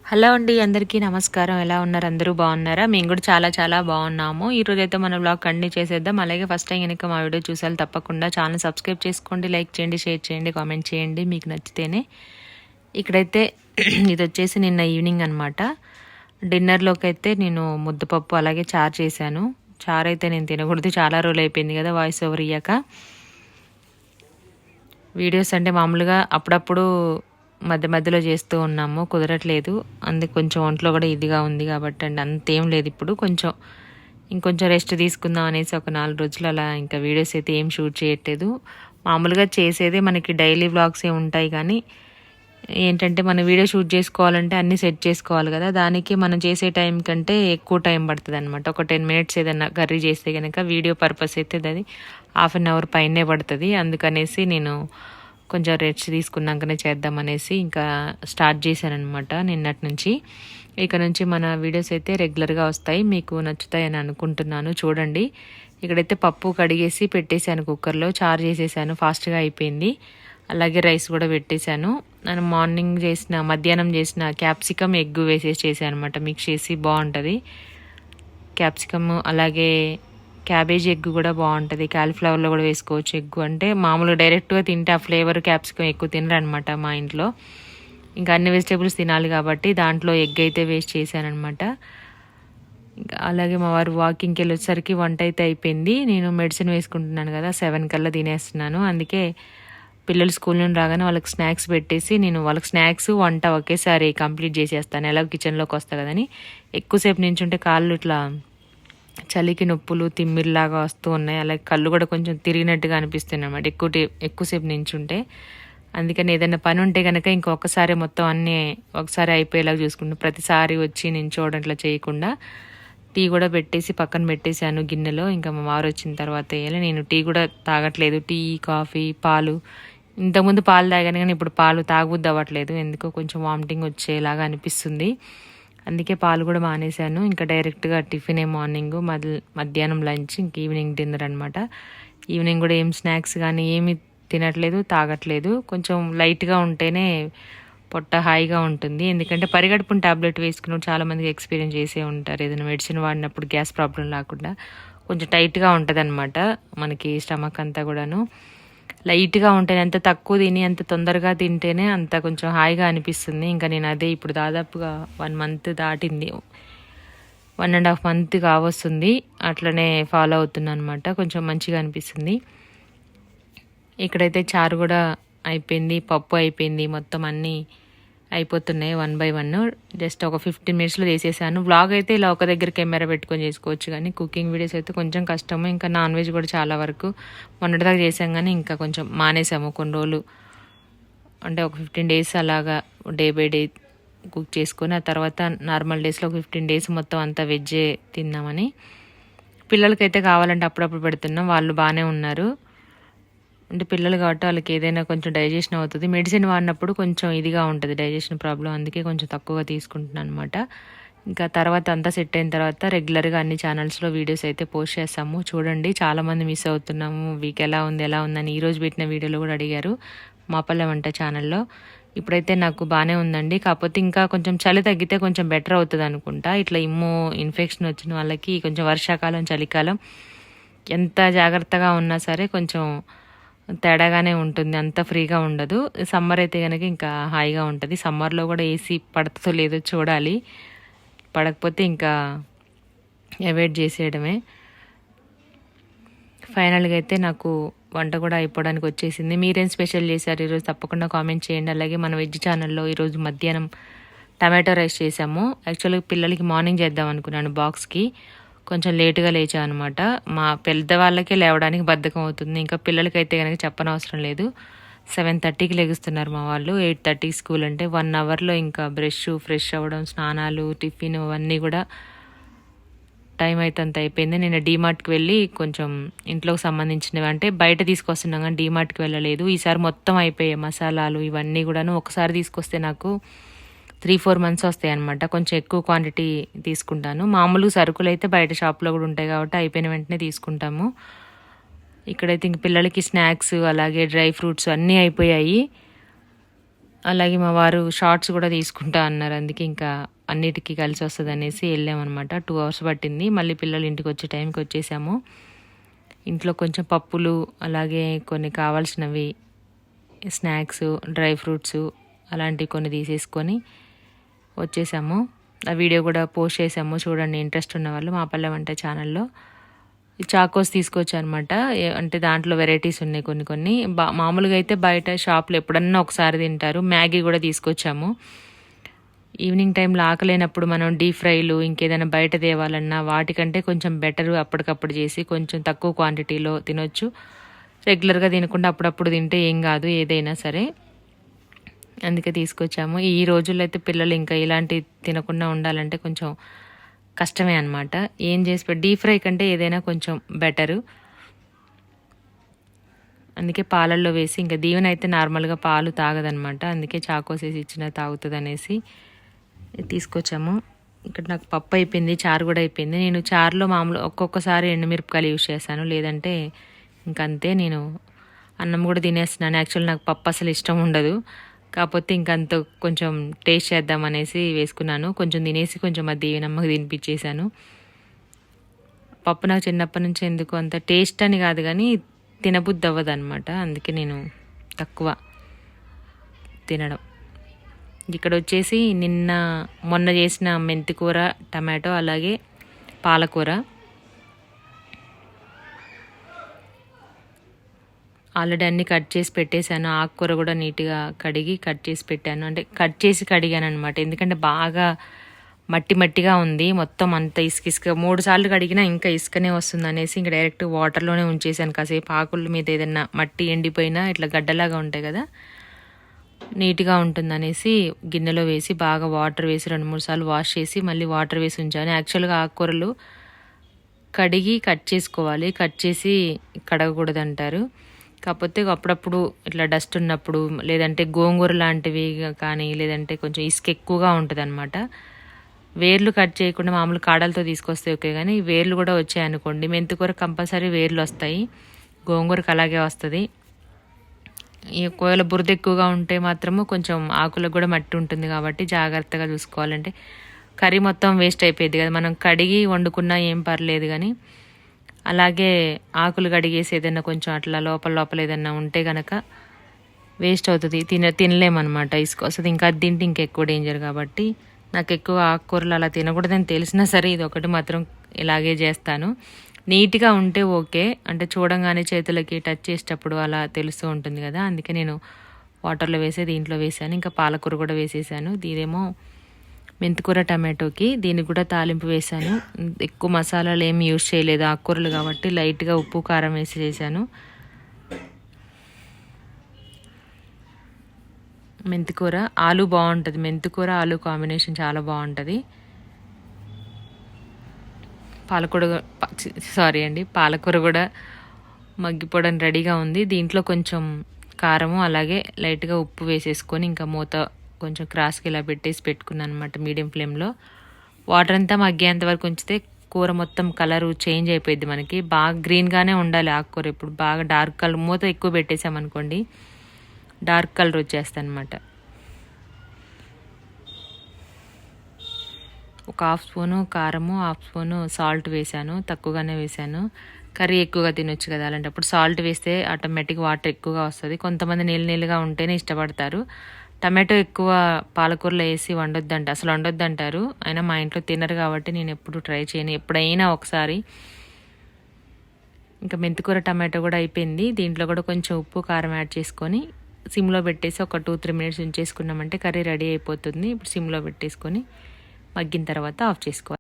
Hello అండి, అందరికీ నమస్కారం. ఎలా ఉన్నారు? అందరూ బాగున్నారా? మేము కూడా చాలా చాలా బాగున్నాము. ఈరోజు అయితే మన బ్లాగ్ కంటిన్యూ చేసేద్దాం. అలాగే ఫస్ట్ టైం కనుక మా వీడియో చూసారు తప్పకుండా ఛానల్ సబ్స్క్రైబ్ చేసుకోండి, లైక్ చేయండి, షేర్ చేయండి, కామెంట్ చేయండి మీకు నచ్చితేనే. ఇక్కడైతే ఇది వచ్చేసి నిన్న ఈవినింగ్ అనమాట. డిన్నర్లోకి అయితే నేను ముద్దపప్పు అలాగే చారు చేశాను. చారు అయితే నేను తినకూడదు, చాలా రోజులు అయిపోయింది కదా వాయిస్ ఓవర్ ఇయ్యాక. వీడియోస్ అంటే మామూలుగా అప్పుడప్పుడు మధ్య మధ్యలో చేస్తూ ఉన్నాము, కుదరట్లేదు. అందుకు కొంచెం ఒంట్లో కూడా ఇదిగా ఉంది కాబట్టి అండి, అంతేం లేదు. ఇప్పుడు ఇంకొంచెం రెస్ట్ తీసుకుందాం అనేసి ఒక 4 రోజులు అలా ఇంకా వీడియోస్ అయితే ఏం షూట్ చేయట్లేదు. మామూలుగా చేసేదే మనకి డైలీ వ్లాగ్సే ఉంటాయి, కానీ ఏంటంటే మనం వీడియో షూట్ చేసుకోవాలంటే అన్నీ సెట్ చేసుకోవాలి కదా. దానికి మనం చేసే టైం కంటే ఎక్కువ టైం పడుతుంది అనమాట. ఒక 10 మినిట్స్ ఏదైనా కర్రీ చేస్తే కనుక వీడియో పర్పస్ అయితే అది 1/2 అవర్ పైనే పడుతుంది. అందుకనేసి నేను కొంచెం రెస్ట్ తీసుకున్నాకనే చేద్దామనేసి ఇంకా స్టార్ట్ చేశానమాట నిన్నటి నుంచి. ఇక నుంచి మన వీడియోస్ అయితే రెగ్యులర్గా వస్తాయి, మీకు నచ్చుతాయని అనుకుంటున్నాను. చూడండి, ఇక్కడైతే పప్పు కడిగేసి పెట్టేశాను, కుక్కర్లో చారు చేసేసాను, ఫాస్ట్గా అయిపోయింది. అలాగే రైస్ కూడా పెట్టేశాను. నేను మధ్యాహ్నం చేసిన క్యాప్సికమ్ ఎగ్ వేసేసి చేశాను అనమాట. మిక్స్ చేసి బాగుంటుంది క్యాప్సికమ్. అలాగే క్యాబేజీ ఎగ్ కూడా బాగుంటుంది. కాలీఫ్లవర్లో కూడా వేసుకోవచ్చు ఎగ్. అంటే మామూలుగా డైరెక్ట్గా తింటే ఆ ఫ్లేవర్ క్యాప్సికమ్ ఎక్కువ తినరనమాట మా ఇంట్లో. ఇంకా అన్ని వెజిటేబుల్స్ తినాలి కాబట్టి దాంట్లో ఎగ్ అయితే వేస్ట్ చేశానమాట. ఇంకా అలాగే మా వారు వాకింగ్కి వెళ్ళేసరికి వంట అయితే అయిపోయింది. నేను మెడిసిన్ వేసుకుంటున్నాను కదా, 7 కల్లా తినేస్తున్నాను. అందుకే పిల్లలు స్కూల్ నుండి రాగానే వాళ్ళకి స్నాక్స్ పెట్టేసి నేను వాళ్ళకి స్నాక్స్ వంట ఒకేసారి కంప్లీట్ చేసేస్తాను. ఎలాగో కిచెన్లోకి వస్తా కదని. ఎక్కువసేపు నించుంటే కాళ్ళు ఇట్లా చలికి నొప్పులు తిమ్మిరిలాగా వస్తూ ఉన్నాయి. అలాగే కళ్ళు కూడా కొంచెం తిరిగినట్టుగా అనిపిస్తుంది అనమాట ఎక్కువసేపు నించుంటే. అందుకని ఏదైనా పని ఉంటే కనుక ఇంకొకసారి మొత్తం అన్నీ ఒకసారి అయిపోయేలాగా చూసుకుంటాను. ప్రతిసారి వచ్చి నించోవడం ఇట్లా చేయకుండా టీ కూడా పెట్టేసి పక్కన పెట్టేశాను గిన్నెలో. ఇంకా మా వారు వచ్చిన తర్వాత వేయాలి. నేను టీ కూడా తాగట్లేదు. టీ, కాఫీ, పాలు, ఇంతకుముందు పాలు తాగాను కానీ ఇప్పుడు పాలు తాగబుద్ది అవ్వట్లేదు. ఎందుకో కొంచెం వామిటింగ్ వచ్చేలాగా అనిపిస్తుంది. అందుకే పాలు కూడా మానేశాను. ఇంకా డైరెక్ట్గా టిఫిన్ మార్నింగ్, మధ్యాహ్నం లంచ్, ఇంక ఈవినింగ్ డిన్నర్ అనమాట. ఈవినింగ్ కూడా ఏం స్నాక్స్ కానీ ఏమి తినట్లేదు, తాగట్లేదు. కొంచెం లైట్గా ఉంటేనే పొట్ట హాయిగా ఉంటుంది. ఎందుకంటే పరిగడుపున టాబ్లెట్ వేసుకున్నప్పుడు చాలామందికి ఎక్స్పీరియన్స్ చేసే ఉంటారు. ఏదైనా మెడిసిన్ వాడినప్పుడు గ్యాస్ ప్రాబ్లం లేకుండా కొంచెం టైట్గా ఉంటుంది అనమాట మనకి స్టమక్ అంతా కూడాను. లైట్గా ఉంటేనే, అంత తక్కువ తిని అంత తొందరగా తింటేనే అంత కొంచెం హాయిగా అనిపిస్తుంది. ఇంకా నేను అదే ఇప్పుడు దాదాపుగా 1 మంత్ దాటింది, 1.5 మంత్ కావస్తుంది. అట్లనే ఫాలో అవుతున్నాను అనమాట. కొంచెం మంచిగా అనిపిస్తుంది. ఇక్కడైతే చారు కూడా అయిపోయింది, పప్పు అయిపోయింది, మొత్తం అన్నీ అయిపోతున్నాయి 1 బై 1. జస్ట్ ఒక 15 మినిట్స్లో చేసేసాను. వ్లాగ్ అయితే ఇలా ఒక దగ్గర కెమెరా పెట్టుకొని చేసుకోవచ్చు, కానీ కుకింగ్ వీడియోస్ అయితే కొంచెం కష్టము. ఇంకా నాన్ వెజ్ కూడా చాలా వరకు మొన్నటిదాకా చేసాం, కానీ ఇంకా కొంచెం మానేసాము కొన్ని రోజులు. అంటే ఒక 15 డేస్ అలాగా డే బై డే కుక్ చేసుకొని ఆ తర్వాత నార్మల్ డేస్లో 15 డేస్ మొత్తం అంతా వెజ్జే తిన్నామని. పిల్లలకైతే కావాలంటే అప్పుడప్పుడు పెడుతున్నాం, వాళ్ళు బాగానే ఉన్నారు. అంటే పిల్లలు కాబట్టి వాళ్ళకి ఏదైనా కొంచెం డైజెషన్ అవుతుంది. మెడిసిన్ వాడినప్పుడు కొంచెం ఇదిగా ఉంటుంది డైజెషన్ ప్రాబ్లం, అందుకే కొంచెం తక్కువగా తీసుకుంటున్నాను అనమాట. ఇంకా తర్వాత అంతా సెట్ అయిన తర్వాత రెగ్యులర్గా అన్ని ఛానల్స్లో వీడియోస్ అయితే పోస్ట్ చేస్తాము. చూడండి, చాలామంది మిస్ అవుతున్నాము, వీక్ ఎలా ఉందని ఈరోజు పెట్టిన వీడియోలో కూడా అడిగారు మా పల్లె వంట ఛానల్లో. ఇప్పుడైతే నాకు బాగానే ఉందండి. కాకపోతే ఇంకా కొంచెం చలి తగ్గితే కొంచెం బెటర్ అవుతుంది అనుకుంటా. ఇట్లా ఇన్ఫెక్షన్ వచ్చిన వాళ్ళకి కొంచెం వర్షాకాలం, చలికాలం ఎంత జాగ్రత్తగా ఉన్నా సరే కొంచెం తేడాగానే ఉంటుంది, అంత ఫ్రీగా ఉండదు. సమ్మర్ అయితే కనుక ఇంకా హాయిగా ఉంటుంది. సమ్మర్లో కూడా ఏసీ పడుతుందో లేదో చూడాలి, పడకపోతే ఇంకా అవాయిడ్ చేసేయడమే. ఫైనల్గా అయితే నాకు వంట కూడా అయిపోవడానికి వచ్చేసింది. మీరేం స్పెషల్ చేశారు ఈరోజు తప్పకుండా కామెంట్ చేయండి. అలాగే మన వెజ్ ఛానల్లో ఈరోజు మధ్యాహ్నం టమాటో రైస్ చేసాము. యాక్చువల్గా పిల్లలకి మార్నింగ్ చేద్దాం అనుకున్నాను, బాక్స్కి కొంచెం లేటుగా లేచాను అనమాట. మా పెద్దవాళ్ళకే లేవడానికి బద్ధకం అవుతుంది, ఇంకా పిల్లలకైతే కనుక చెప్పనవసరం లేదు. 7:30కి లెగుస్తున్నారు మా వాళ్ళు. 8:30 స్కూల్ అంటే 1 అవర్లో ఇంకా ఫ్రెష్ అవ్వడం, స్నానాలు, టిఫిన్ అవన్నీ కూడా టైం అయితే అంత అయిపోయింది. నేను డీమార్ట్కి వెళ్ళి కొంచెం ఇంట్లోకి సంబంధించినవి అంటే బయట తీసుకొస్తున్నాం, కానీ డీమార్ట్కి వెళ్ళలేదు. ఈసారి మొత్తం అయిపోయాయి మసాలాలు ఇవన్నీ కూడాను. ఒకసారి తీసుకొస్తే నాకు 3-4 మంత్స్ వస్తాయి అనమాట. కొంచెం ఎక్కువ క్వాంటిటీ తీసుకుంటాను. మామూలుగా సరుకులు అయితే బయట షాప్లో కూడా ఉంటాయి కాబట్టి అయిపోయిన వెంటనే తీసుకుంటాము. ఇక్కడైతే ఇంక పిల్లలకి స్నాక్స్ అలాగే డ్రై ఫ్రూట్స్ అన్నీ అయిపోయాయి. అలాగే మా వారు షార్ట్స్ కూడా తీసుకుంటా అన్నారు. అందుకే ఇంకా అన్నిటికీ కలిసి వస్తుంది అనేసి వెళ్ళామన్నమాట. 2 అవర్స్ పట్టింది. మళ్ళీ పిల్లలు ఇంటికి వచ్చే టైంకి వచ్చేసాము. ఇంట్లో కొంచెం పప్పులు అలాగే కొన్ని కావాల్సినవి స్నాక్స్, డ్రై ఫ్రూట్స్ అలాంటివి కొన్ని తీసేసుకొని వచ్చేసాము. ఆ వీడియో కూడా పోస్ట్ చేసాము, చూడండి ఇంట్రెస్ట్ ఉన్న వాళ్ళు మా పల్లె వంట ఛానల్లో. చాకోస్ తీసుకొచ్చనమాట. అంటే దాంట్లో వెరైటీస్ ఉన్నాయి కొన్ని కొన్ని. మామూలుగా అయితే బయట షాప్లో ఎప్పుడన్నా ఒకసారి తింటారు. మ్యాగీ కూడా తీసుకొచ్చాము. ఈవినింగ్ టైంలో ఆకలేనప్పుడు మనం డీప్ ఫ్రైలు ఇంకేదైనా బయట తేవాలన్నా వాటికంటే కొంచెం బెటర్ అప్పటికప్పుడు చేసి కొంచెం తక్కువ క్వాంటిటీలో తినొచ్చు. రెగ్యులర్గా తినకుండా అప్పుడప్పుడు తింటే ఏం కాదు ఏదైనా సరే. అందుకే తీసుకొచ్చాము. ఈ రోజుల్లో అయితే పిల్లలు ఇంకా ఇలాంటి తినకుండా ఉండాలంటే కొంచెం కష్టమే అనమాట. ఏం చేసి డీప్ ఫ్రై కంటే ఏదైనా కొంచెం బెటరు. అందుకే పాలల్లో వేసి, ఇంకా దీవెన అయితే నార్మల్గా పాలు తాగదనమాట. అందుకే చాకోస్ వేసి ఇచ్చిన తాగుతుంది అనేసి తీసుకొచ్చాము. ఇక్కడ నాకు పప్పు అయిపోయింది, చారు కూడా అయిపోయింది. నేను చారులో మామూలు ఒక్కొక్కసారి ఎండుమిరపకాయలు యూజ్ చేశాను, లేదంటే ఇంకంతే. నేను అన్నం కూడా తినేస్తున్నాను. యాక్చువల్ నాకు పప్పు అసలు ఇష్టం ఉండదు, కాకపోతే ఇంకంత కొంచెం టేస్ట్ చేద్దామనేసి వేసుకున్నాను. కొంచెం తినేసి కొంచెం మా దీవెనమ్మకి తినిపించేశాను. పప్పు నాకు చిన్నప్పటి నుంచి ఎందుకు అంత టేస్ట్ అని కాదు కానీ తినబుద్ధి అవ్వదు అనమాట. అందుకే నేను తక్కువ తినడం. ఇక్కడ వచ్చేసి మొన్న చేసిన మెంతికూర, టమాటో అలాగే పాలకూర. ఆల్రెడీ అన్నీ కట్ చేసి పెట్టేశాను. ఆకుకూర కూడా నీట్గా కడిగి కట్ చేసి పెట్టాను. అంటే కట్ చేసి కడిగాను అనమాట. ఎందుకంటే బాగా మట్టి మట్టిగా ఉంది, మొత్తం అంత ఇసుక 3 సార్లు కడిగినా ఇంకా ఇసుకనే వస్తుంది అనేసి ఇంకా డైరెక్ట్ వాటర్లోనే ఉంచేసాను. కాసేపు ఆకుల మీద ఏదైనా మట్టి ఎండిపోయినా ఇట్లా గడ్డలాగా ఉంటాయి కదా, నీట్గా ఉంటుందనేసి గిన్నెలో వేసి బాగా వాటర్ వేసి 2-3 సార్లు వాష్ చేసి మళ్ళీ వాటర్ వేసి ఉంచాను. యాక్చువల్గా ఆకుకూరలు కడిగి కట్ చేసుకోవాలి, కట్ చేసి కడగకూడదు అంటారు. కాకపోతే అప్పుడప్పుడు ఇట్లా డస్ట్ ఉన్నప్పుడు, లేదంటే గోంగూర లాంటివి కానీ, లేదంటే కొంచెం ఇసుక ఎక్కువగా ఉంటుంది అనమాట. వేర్లు కట్ చేయకుండా మామూలు కాడలతో తీసుకొస్తే ఓకే, కానీ వేర్లు కూడా వచ్చాయనుకోండి, మెంతికూర కంపల్సరీ వేర్లు వస్తాయి, గోంగూరకు అలాగే వస్తుంది. ఒకవేళ బురద ఎక్కువగా ఉంటే మాత్రము కొంచెం ఆకులకు కూడా మట్టి ఉంటుంది కాబట్టి జాగ్రత్తగా చూసుకోవాలంటే కర్రీ మొత్తం వేస్ట్ అయిపోయింది కదా. మనం కడిగి వండుకున్నా ఏం పర్లేదు, కానీ అలాగే ఆకులు కడిగేసి ఏదైనా కొంచెం అట్లా లోపల ఏదైనా ఉంటే కనుక వేస్ట్ అవుతుంది, తినలేమన్నమాట, ఇసుక వస్తుంది. ఇంకా అది తింటే ఇంకెక్కువ డేంజర్ కాబట్టి నాకు ఎక్కువ ఆకుకూరలు అలా తినకూడదని తెలిసినా సరే ఇది ఒకటి మాత్రం ఇలాగే చేస్తాను. నీట్గా ఉంటే ఓకే, అంటే చూడంగానే చేతులకి టచ్ చేసేటప్పుడు అలా తెలుస్తూ ఉంటుంది కదా, అందుకే నేను వాటర్లో వేసి దీంట్లో వేసాను. ఇంకా పాలకూర కూడా వేసేసాను. దీనేమో మెంతికూర టమాటోకి, దీనికి కూడా తాలింపు వేసాను. ఎక్కువ మసాలాలు ఏమి యూజ్ చేయలేదు, ఆకుకూరలు కాబట్టి లైట్గా ఉప్పు కారం వేసి చేశాను. మెంతికూర ఆలు బాగుంటుంది, మెంతికూర ఆలు కాంబినేషన్ చాలా బాగుంటుంది. పాలకూర కూడా మగ్గిపోవడం రెడీగా ఉంది. దీంట్లో కొంచెం కారము అలాగే లైట్గా ఉప్పు వేసేసుకొని ఇంకా మూత కొంచెం క్రాస్కి ఇలా పెట్టుకున్నాను అనమాట మీడియం ఫ్లేమ్లో. వాటర్ అంతా మగ్గేంత వరకు ఉంచితే కూర మొత్తం కలరు చేంజ్ అయిపోయింది మనకి. బాగా గ్రీన్గానే ఉండాలి ఆకుకూర. ఇప్పుడు బాగా డార్క్ కలర్, మూత ఎక్కువ పెట్టేసామనుకోండి డార్క్ కలర్ వచ్చేస్తాయి అనమాట. ఒక 1/2 స్పూను కారము, 1/2 స్పూను సాల్ట్ వేసాను, తక్కువగానే వేసాను. కర్రీ ఎక్కువగా తినొచ్చు కదా, అలాంటప్పుడు సాల్ట్ వేస్తే ఆటోమేటిక్ వాటర్ ఎక్కువగా వస్తుంది. కొంతమంది నీళ్ళుగా ఉంటేనే ఇష్టపడతారు. టమాటో ఎక్కువ పాలకూరలో వేసి అసలు వండొద్దంటారు. అయినా మా ఇంట్లో తినరు కాబట్టి నేను ఎప్పుడు ట్రై చేయను, ఎప్పుడైనా ఒకసారి. ఇంకా మెంతికూర టమాటో కూడా అయిపోయింది. దీంట్లో కూడా కొంచెం ఉప్పు కారం యాడ్ చేసుకొని సిమ్లో పెట్టేసి ఒక 2-3 మినిట్స్ ఉంచేసుకున్నామంటే కర్రీ రెడీ అయిపోతుంది. ఇప్పుడు సిమ్లో పెట్టేసుకొని మగ్గిన తర్వాత ఆఫ్ చేసుకోవాలి.